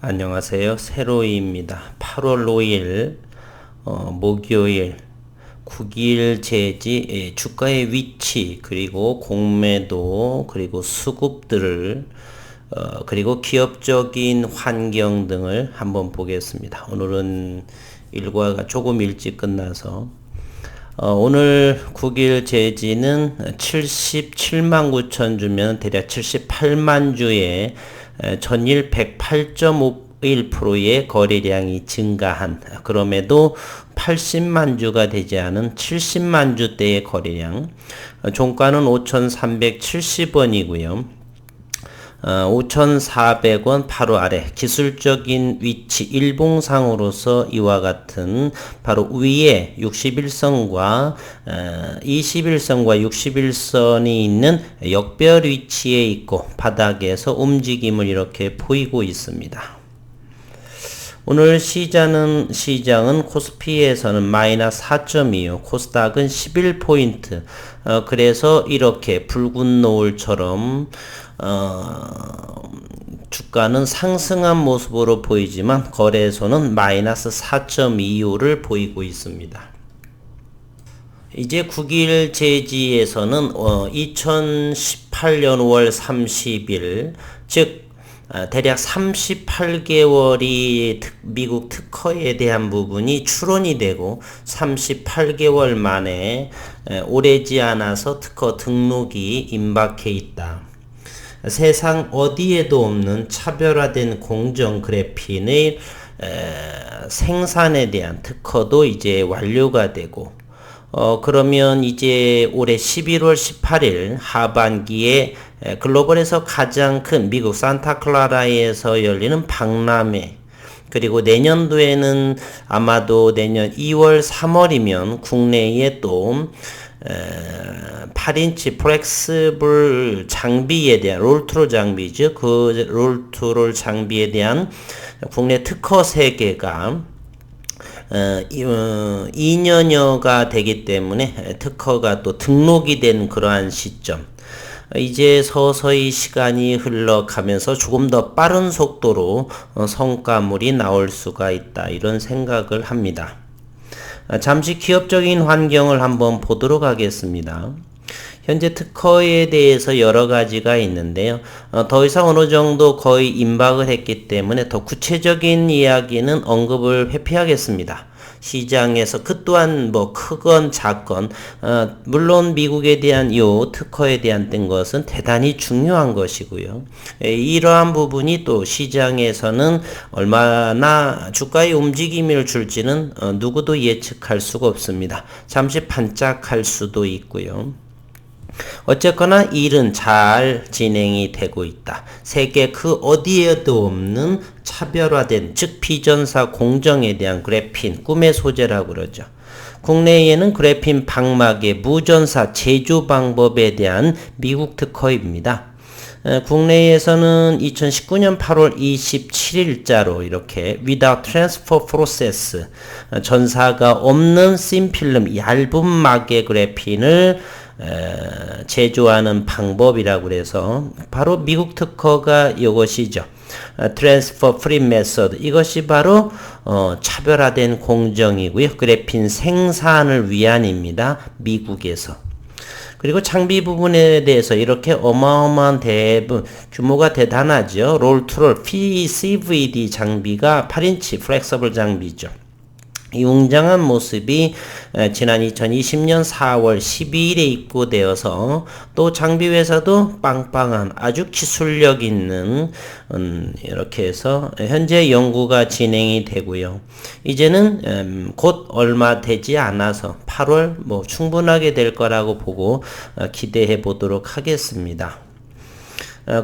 안녕하세요. 세로이입니다. 8월 5일 목요일 국일 제지 주가의 위치 그리고 공매도 그리고 수급들을 그리고 기업적인 환경 등을 한번 보겠습니다. 오늘은 일과가 조금 일찍 끝나서 오늘 9일 제지는 77만 9천 주면 대략 78만 주에 전일 108.51%의 거래량이 증가한, 그럼에도 80만 주가 되지 않은 70만 주대의 거래량, 종가는 5,370원이고요. 5,400원 바로 아래 기술적인 위치 일봉상으로서 이와 같은 바로 위에 61선과 21선과 61선이 있는 역별 위치에 있고 바닥에서 움직임을 이렇게 보이고 있습니다. 오늘 시장은 코스피에서는 마이너스 4.25, 코스닥은 11포인트, 그래서 이렇게 붉은 노을처럼 주가는 상승한 모습으로 보이지만 거래소는 마이너스 4.25를 보이고 있습니다. 이제 9일 제지에서는 2018년 5월 30일 즉 대략 38개월이 미국 특허에 대한 부분이 추론이 되고 38개월 만에 오래지 않아서 특허 등록이 임박해 있다. 세상 어디에도 없는 차별화된 공정 그래핀의 생산에 대한 특허도 이제 완료가 되고 그러면 이제 올해 11월 18일 하반기에 글로벌에서 가장 큰 미국 산타클라라에서 열리는 박람회, 그리고 내년도에는 아마도 내년 2월 3월이면 국내에 또 8인치 플렉스블 장비에 대한 롤트롤 장비죠. 그 롤트롤 장비에 대한 국내 특허 세계가 2년여가 되기 때문에 특허가 또 등록이 된 그러한 시점. 이제 서서히 시간이 흘러가면서 조금 더 빠른 속도로 성과물이 나올 수가 있다, 이런 생각을 합니다. 잠시 기업적인 환경을 한번 보도록 하겠습니다. 현재 특허에 대해서 여러 가지가 있는데요. 더 이상 어느 정도 거의 임박을 했기 때문에 더 구체적인 이야기는 언급을 회피하겠습니다. 시장에서 그 또한 뭐 크건 작건 물론 미국에 대한 요 특허에 대한 뜬 것은 대단히 중요한 것이고요. 이러한 부분이 또 시장에서는 얼마나 주가의 움직임을 줄지는 누구도 예측할 수가 없습니다. 잠시 반짝할 수도 있고요. 어쨌거나 일은 잘 진행이 되고 있다. 세계 그 어디에도 없는 차별화된, 즉 비전사 공정에 대한 그래핀, 꿈의 소재라고 그러죠. 국내에는 그래핀 방막의 무전사 제조 방법에 대한 미국 특허입니다. 국내에서는 2019년 8월 27일자로 이렇게 without transfer process, 전사가 없는 씬필름 얇은 막의 그래핀을 제조하는 방법이라고 그래서 바로 미국 특허가 이것이죠. Transfer Free Method, 이것이 바로 차별화된 공정이고요. 그래핀 생산을 위한입니다. 미국에서. 그리고 장비 부분에 대해서 이렇게 어마어마한 규모가 대단하죠. 롤트롤 PCVD 장비가 8인치 플렉서블 장비죠. 이 웅장한 모습이 지난 2020년 4월 12일에 입고되어서 또 장비 회사도 빵빵한 아주 기술력 있는 이렇게 해서 현재 연구가 진행이 되고요. 이제는 곧 얼마 되지 않아서 8월 뭐 충분하게 될 거라고 보고 기대해 보도록 하겠습니다.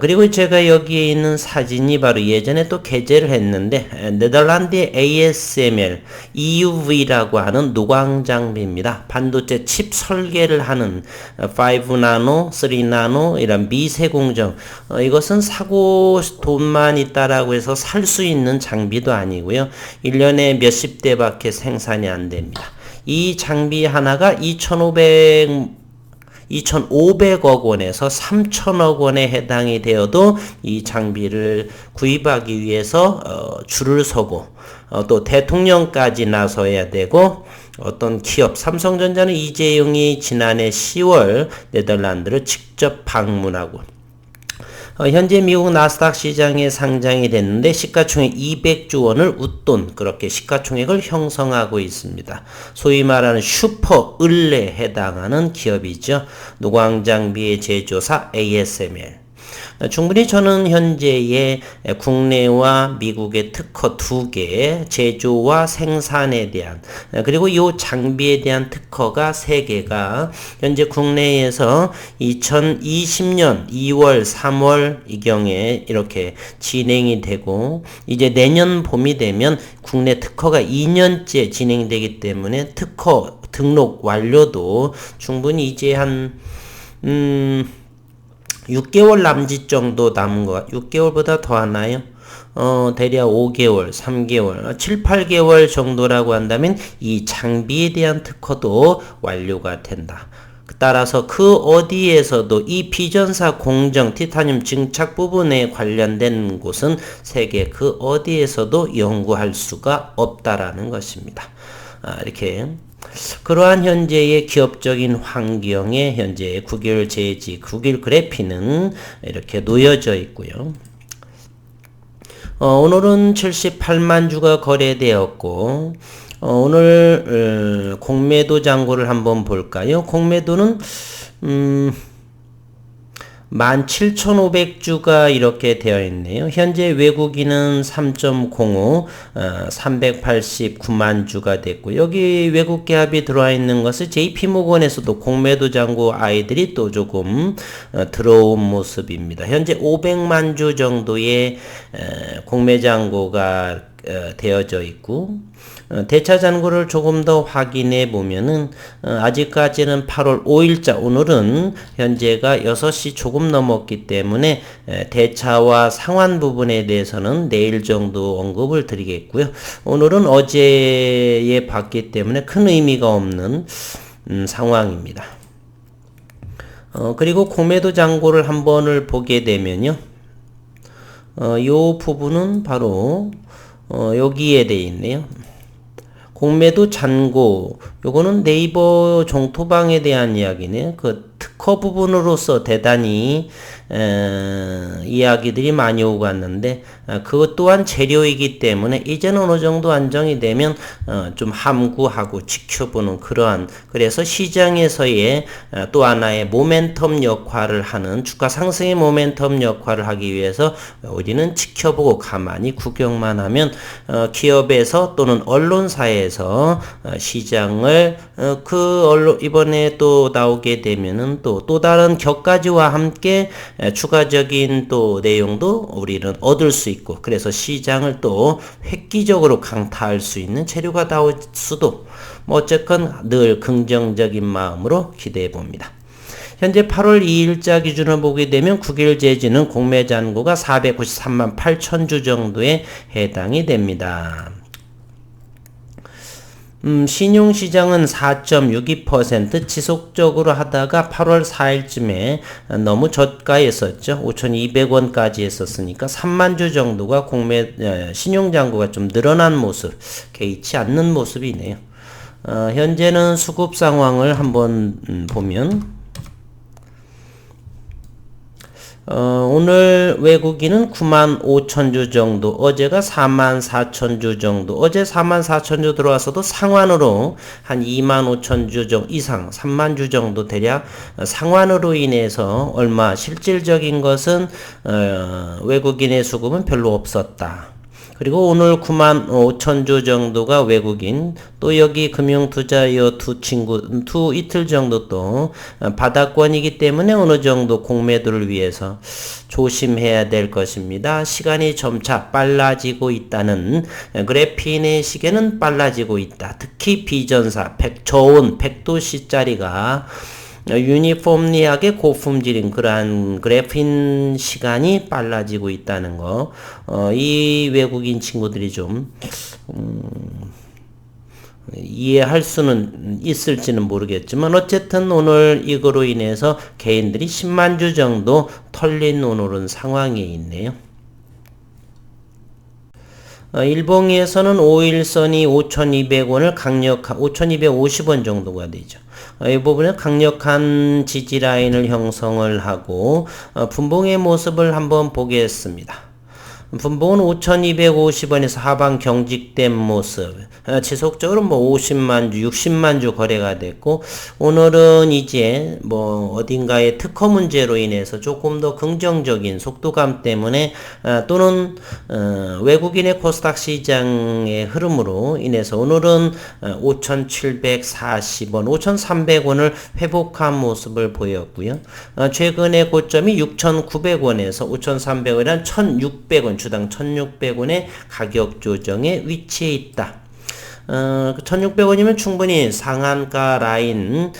그리고 제가 여기에 있는 사진이 바로 예전에 또 게재를 했는데 네덜란드의 ASML EUV라고 하는 노광 장비입니다. 반도체 칩 설계를 하는 5나노, 3나노 이런 미세 공정, 이것은 사고 돈만 있다라고 해서 살 수 있는 장비도 아니고요. 1년에 몇십 대밖에 생산이 안 됩니다. 이 장비 하나가 2,500 2,500억 원에서 3,000억 원에 해당이 되어도 이 장비를 구입하기 위해서 줄을 서고 또 대통령까지 나서야 되고 어떤 기업 삼성전자는 이재용이 지난해 10월 네덜란드를 직접 방문하고 현재 미국 나스닥 시장에 상장이 됐는데 시가총액 200조 원을 웃돈 그렇게 시가총액을 형성하고 있습니다. 소위 말하는 슈퍼 을레에 해당하는 기업이죠. 노광장비의 제조사 ASML. 충분히 저는 현재의 국내와 미국의 특허 2개, 제조와 생산에 대한 그리고 이 장비에 대한 특허가 3개가 현재 국내에서 2020년 2월, 3월 이 경에 이렇게 진행이 되고 이제 내년 봄이 되면 국내 특허가 2년째 진행되기 때문에 특허 등록 완료도 충분히 이제 한 6개월 남짓 정도 남은 것 같아요. 6개월보다 더 하나요? 대략 5개월, 3개월, 7, 8개월 정도라고 한다면 이 장비에 대한 특허도 완료가 된다. 따라서 그 어디에서도 이 비전사 공정 티타늄 증착 부분에 관련된 곳은 세계 그 어디에서도 연구할 수가 없다라는 것입니다. 이렇게 그러한 현재의 기업적인 환경에 현재 국일 제지, 국일 그래피는 이렇게 놓여져 있고요. 오늘은 78만 주가 거래되었고 오늘 공매도 잔고를 한번 볼까요? 공매도는 17,500주가 이렇게 되어 있네요. 현재 외국인은 3.05, 389만 주가 됐고, 여기 외국 기업이 들어와 있는 것은 JP모건에서도 공매도 잔고 아이들이 또 조금 들어온 모습입니다. 현재 500만 주 정도의 공매 잔고가 되어져 있고, 대차 잔고를 조금 더 확인해 보면은 아직까지는 8월 5일자 오늘은 현재가 6시 조금 넘었기 때문에 대차와 상환 부분에 대해서는 내일 정도 언급을 드리겠고요. 오늘은 어제에 봤기 때문에 큰 의미가 없는 상황입니다. 그리고 공매도 잔고를 한 번을 보게 되면요. 요 부분은 바로 여기에 되어 있네요. 공매도 잔고 요거는 네이버 종토방에 대한 이야기네요. 그 특허 부분으로서 대단히 이야기들이 많이 오고 갔는데 그것 또한 재료이기 때문에 이제는 어느 정도 안정이 되면 좀 함구하고 지켜보는 그러한 그래서 시장에서의 또 하나의 모멘텀 역할을 하는 주가 상승의 모멘텀 역할을 하기 위해서 우리는 지켜보고 가만히 구경만 하면 기업에서 또는 언론사에서 시장을 그 언론 이번에 또 나오게 되면은 또 다른 격가지와 함께 추가적인 또 내용도 우리는 얻을 수 있고 그래서 시장을 또 획기적으로 강타할 수 있는 재료가 나올 수도 뭐 어쨌건 늘 긍정적인 마음으로 기대해 봅니다. 현재 8월 2일자 기준을 보게 되면 국일 제지는 공매 잔고가 493만 8천 주 정도에 해당이 됩니다. 신용시장은 4.62% 지속적으로 하다가 8월 4일쯤에 너무 저가했었죠. 5,200원까지 했었으니까 3만 주 정도가 신용잔고가 좀 늘어난 모습, 개의치 않는 모습이네요. 현재는 수급 상황을 한번 보면 오늘 외국인은 9만 5천 주 정도, 어제가 4만 4천 주 정도, 어제 4만 4천 주 들어와서도 상환으로 한 2만 5천 주 이상, 3만 주 정도 대략 상환으로 인해서 얼마 실질적인 것은 외국인의 수급은 별로 없었다. 그리고 오늘 9만 5천 주 정도가 외국인, 또 여기 금융투자 이틀 정도 또 바닥권이기 때문에 어느 정도 공매도를 위해서 조심해야 될 것입니다. 시간이 점차 빨라지고 있다는 그래핀의 시계는 빨라지고 있다. 특히 비전사 저온 100도씨짜리가 유니폼리하게 고품질인 그러한 그래핀 시간이 빨라지고 있다는 거. 이 외국인 친구들이 좀 이해할 수는 있을지는 모르겠지만 어쨌든 오늘 이거로 인해서 개인들이 10만 주 정도 털린 오늘은 상황에 있네요. 일봉에서는 5일선이 5,200원을 5,250원 정도가 되죠. 이 부분에 강력한 지지 라인을 형성을 하고 분봉의 모습을 한번 보겠습니다. 분봉은 5,250원에서 하방 경직된 모습, 지속적으로 50만 주, 60만 주 거래가 됐고, 오늘은 이제 어딘가의 특허 문제로 인해서 조금 더 긍정적인 속도감 때문에, 또는 외국인의 코스닥 시장의 흐름으로 인해서 오늘은 5,740원, 5,300원을 회복한 모습을 보였고요. 최근의 고점이 6,900원에서 5,300원이란 1,600원, 주당 1,600원의 가격 조정에 위치해 있다. 1,600원이면 충분히 상한가 라인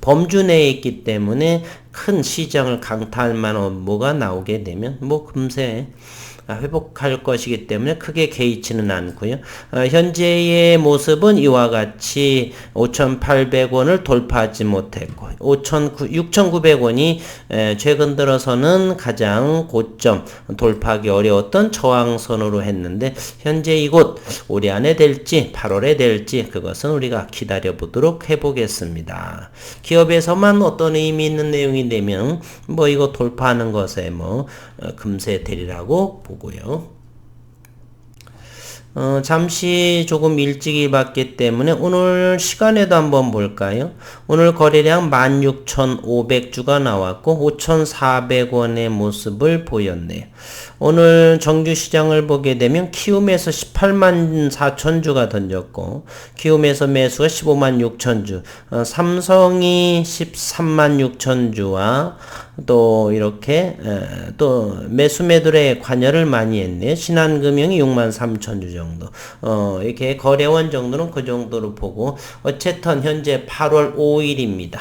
범주 내에 있기 때문에 큰 시장을 강타할 만한 뭐가 나오게 되면 금세 회복할 것이기 때문에 크게 개의치는 않고요. 현재의 모습은 이와 같이 5,800원을 돌파하지 못했고 6,900원이 최근 들어서는 가장 고점 돌파하기 어려웠던 저항선으로 했는데 현재 이곳 올해 안에 될지 8월에 될지 그것은 우리가 기다려 보도록 해보겠습니다. 기업에서만 어떤 의미 있는 내용이 되면 이거 돌파하는 것에 금세 되리라고 보고요. 잠시 조금 일찍이 봤기 때문에 오늘 시간에도 한번 볼까요? 오늘 거래량 16,500주가 나왔고 5,400원의 모습을 보였네요. 오늘 정규 시장을 보게 되면 키움에서 18만 4천주가 던졌고 키움에서 매수가 15만 6천주, 삼성이 13만 6천주와 또 이렇게 또 매수 매도에 관여를 많이 했네요. 신한금융이 6만 3천주 정도. 이렇게 거래원 정도는 그 정도로 보고 어쨌든 현재 8월 5일입니다.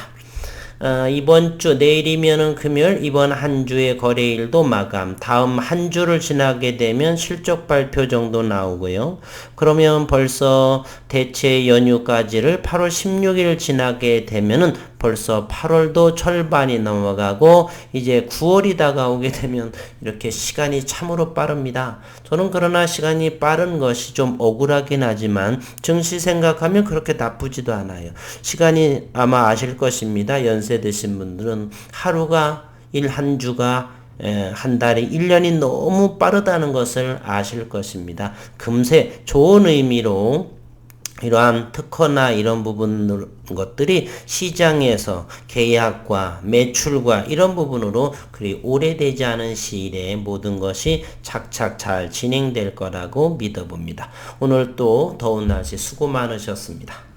이번 주 내일이면은 금요일 이번 한 주의 거래일도 마감. 다음 한 주를 지나게 되면 실적 발표 정도 나오고요. 그러면 벌써 대체 연휴까지를 8월 16일 지나게 되면은 벌써 8월도 절반이 넘어가고 이제 9월이 다가오게 되면 이렇게 시간이 참으로 빠릅니다. 저는 그러나 시간이 빠른 것이 좀 억울하긴 하지만 증시 생각하면 그렇게 나쁘지도 않아요. 시간이 아마 아실 것입니다. 연세 드신 분들은 하루가 한 주가 한 달이 1년이 너무 빠르다는 것을 아실 것입니다. 금세 좋은 의미로 이러한 특허나 이런 것들이 시장에서 계약과 매출과 이런 부분으로 그리 오래되지 않은 시일에 모든 것이 착착 잘 진행될 거라고 믿어봅니다. 오늘 또 더운 날씨 수고 많으셨습니다.